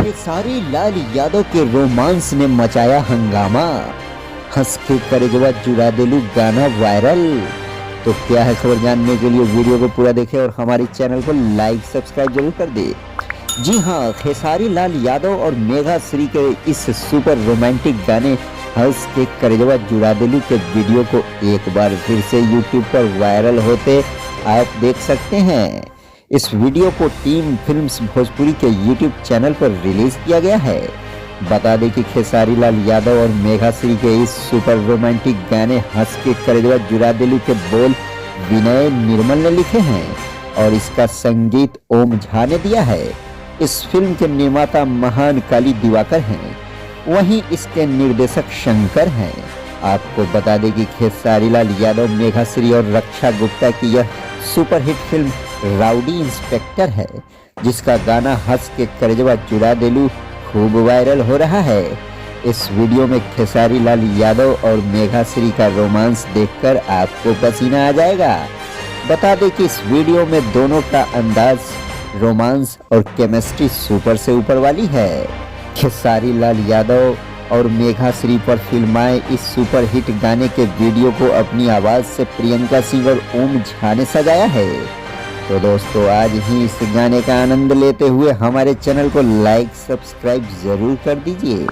खेसारी लाल यादव के रोमांस ने मचाया हंगामा, हंस के करेजवा जुड़ा दिलू गाना वायरल। तो क्या है खबर जानने के लिए वीडियो को पूरा देखें और हमारे चैनल को लाइक सब्सक्राइब जरूर कर दे। जी हाँ, खेसारी लाल यादव और मेघा श्री के इस सुपर रोमांटिक गाने हंस के करेजवा जुड़ा दिलू के वीडियो को एक बार फिर से यूट्यूब पर वायरल होते आप देख सकते हैं। इस वीडियो को टीम फिल्म्स भोजपुरी के यूट्यूब चैनल पर रिलीज किया गया है। बता दें कि खेसारी लाल यादव और मेघा श्री के इस सुपर रोमांटिक गाने हंस के करेजवा जुड़ा दिलू के बोल विनय निर्मल ने लिखे हैं और इसका संगीत ओम झा ने दिया है। इस फिल्म के निर्माता महान काली दिवाकर हैं, वहीं इसके निर्देशक शंकर हैं। आपको बता दें कि खेसारी लाल यादव, मेघा श्री और रक्षा गुप्ता की यह सुपरहिट फिल्म राउडी इंस्पेक्टर है, जिसका गाना हंस के करेजवा जुड़ा दिलू खूब वायरल हो रहा है। इस वीडियो में खेसारी लाल यादव और मेघा श्री का रोमांस देखकर आपको पसीना आ जाएगा। बता दें कि इस वीडियो में दोनों का अंदाज, रोमांस और केमिस्ट्री सुपर से ऊपर वाली है। खेसारी लाल यादव और मेघा श्री पर फिल्माए इस सुपर हिट गाने के वीडियो को अपनी आवाज से प्रियंका सिंह और ओम झा ने सजाया है। तो दोस्तों, आज ही इस गाने का आनंद लेते हुए हमारे चैनल को लाइक सब्सक्राइब जरूर कर दीजिए।